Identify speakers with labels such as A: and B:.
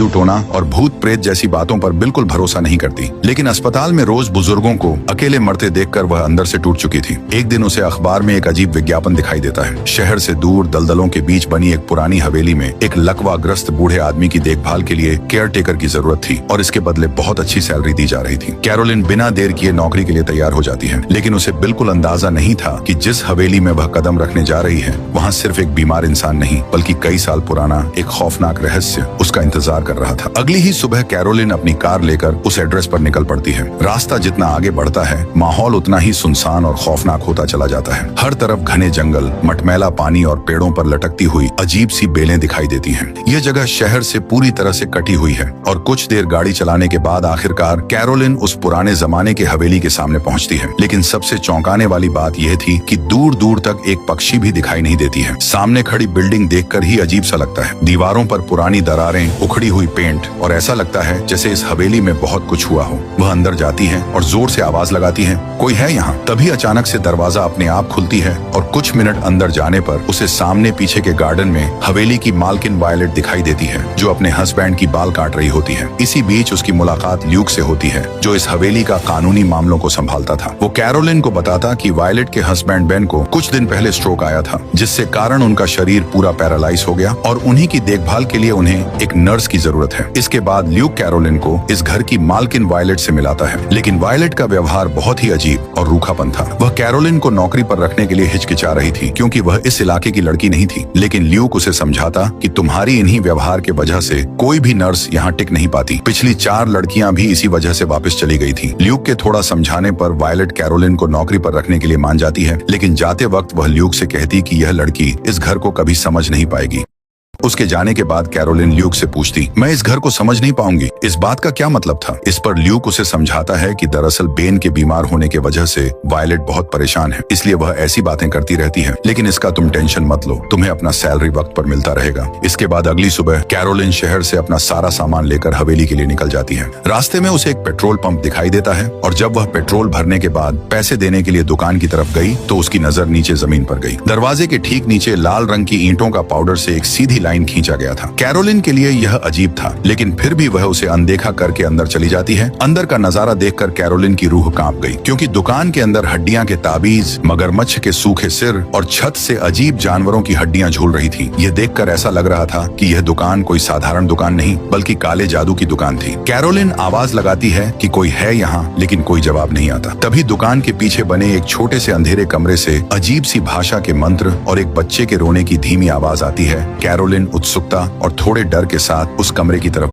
A: जादू टोना और भूत प्रेत जैसी बातों पर बिल्कुल भरोसा नहीं करती, लेकिन अस्पताल में रोज बुजुर्गों को अकेले मरते देखकर वह अंदर से टूट चुकी थी। एक दिन उसे अखबार में एक अजीब विज्ञापन दिखाई देता है। शहर से दूर दलदलों के बीच बनी एक पुरानी हवेली में एक लकवाग्रस्त बूढ़े आदमी की देखभाल के लिए केयर टेकर की जरूरत थी और इसके बदले बहुत अच्छी सैलरी दी जा रही थी। कैरोलिन बिना देर किए नौकरी के लिए तैयार हो जाती है, लेकिन उसे बिल्कुल अंदाजा नहीं था कि जिस हवेली में वह कदम रखने जा रही है वहाँ सिर्फ एक बीमार इंसान नहीं बल्कि कई साल पुराना एक खौफनाक रहस्य उसका इंतजार कर रहा था। अगली ही सुबह कैरोलिन अपनी कार लेकर उस एड्रेस पर निकल पड़ती है। रास्ता जितना आगे बढ़ता है माहौल उतना ही सुनसान और खौफनाक होता चला जाता है। हर तरफ घने जंगल, मटमैला पानी और पेड़ों पर लटकती हुई अजीब सी बेलें दिखाई देती हैं। यह जगह शहर से पूरी तरह से कटी हुई है और कुछ देर गाड़ी चलाने के बाद आखिरकार कैरोलिन उस पुराने जमाने के हवेली के सामने पहुंचती है। लेकिन सबसे चौंकाने वाली बात यह थी कि दूर दूर तक एक पक्षी भी दिखाई नहीं देती है। सामने खड़ी बिल्डिंग देखकर ही अजीब सा लगता है। दीवारों पर पुरानी दरारें, उखड़ी हुई पेंट और ऐसा लगता है जैसे इस हवेली में बहुत कुछ हुआ हो। वह अंदर जाती है और जोर से आवाज लगाती है, कोई है यहाँ? तभी अचानक से दरवाजा अपने आप खुलती है और कुछ मिनट अंदर जाने पर उसे सामने पीछे के गार्डन में हवेली की मालकिन वायलेट दिखाई देती है, जो अपने हस्बैंड की बाल काट रही होती है। इसी बीच उसकी मुलाकात ल्यूक से होती है, जो इस हवेली का कानूनी मामलों को संभालता था। वो कैरोलिन को बताता कि वायलेट के हस्बैंड बेन को कुछ दिन पहले स्ट्रोक आया था, जिससे कारण उनका शरीर पूरा पैरालाइज हो गया और उन्हीं की देखभाल के लिए उन्हें एक नर्स की जरूरत है। इसके बाद ल्यूक कैरोलिन को इस घर की मालकिन वायलेट से मिलाता है, लेकिन वायलेट का व्यवहार बहुत ही अजीब और रूखापन था। वह कैरोलिन को नौकरी पर रखने के लिए हिचकिचा रही थी क्योंकि वह इस इलाके की लड़की नहीं थी, लेकिन ल्यूक उसे समझाता कि तुम्हारी इन्हीं व्यवहार के वजह से कोई भी नर्स यहाँ टिक नहीं पाती। पिछली 4 लड़कियां भी इसी वजह से वापस चली गई थी। ल्यूक के थोड़ा समझाने पर वायलेट कैरोलिन को नौकरी पर रखने के लिए मान जाती है, लेकिन जाते वक्त वह ल्यूक से कहती कि यह लड़की इस घर को कभी समझ नहीं पाएगी। उसके जाने के बाद कैरोलिन ल्यूक से पूछती, मैं इस घर को समझ नहीं पाऊंगी, इस बात का क्या मतलब था? इस पर ल्यूक उसे समझाता है कि दरअसल बेन के बीमार होने के वजह से वायलेट बहुत परेशान है, इसलिए वह ऐसी बातें करती रहती है, लेकिन इसका तुम टेंशन मत लो, तुम्हें अपना सैलरी वक्त पर मिलता रहेगा। इसके बाद अगली सुबह कैरोलिन शहर से अपना सारा सामान लेकर हवेली के लिए निकल जाती है। रास्ते में उसे एक पेट्रोल पंप दिखाई देता है और जब वह पेट्रोल भरने के बाद पैसे देने के लिए दुकान की तरफ गई तो उसकी नजर नीचे जमीन पर गई। दरवाजे के ठीक नीचे लाल रंग की ईंटों का पाउडर से एक सीधी लाइन खींचा गया था। कैरोलिन के लिए यह अजीब था, लेकिन फिर भी वह उसे अनदेखा करके अंदर चली जाती है। अंदर का नजारा देखकर कैरोलिन की रूह कांप गई, क्योंकि दुकान के अंदर हड्डियां के ताबीज, मगरमच्छ के सूखे सिर और छत से अजीब जानवरों की हड्डियां झूल रही थी। यह देखकर ऐसा लग रहा था कि यह दुकान कोई साधारण दुकान नहीं बल्कि काले जादू की दुकान थी। कैरोलिन आवाज लगाती है कि कोई है यहाँ, लेकिन कोई जवाब नहीं आता। तभी दुकान के पीछे बने एक छोटे से अंधेरे कमरे से अजीब सी भाषा के मंत्र और एक बच्चे के रोने की धीमी आवाज आती है। कैरोलिन उत्सुकता और थोड़े डर के साथ उस कमरे की तरफ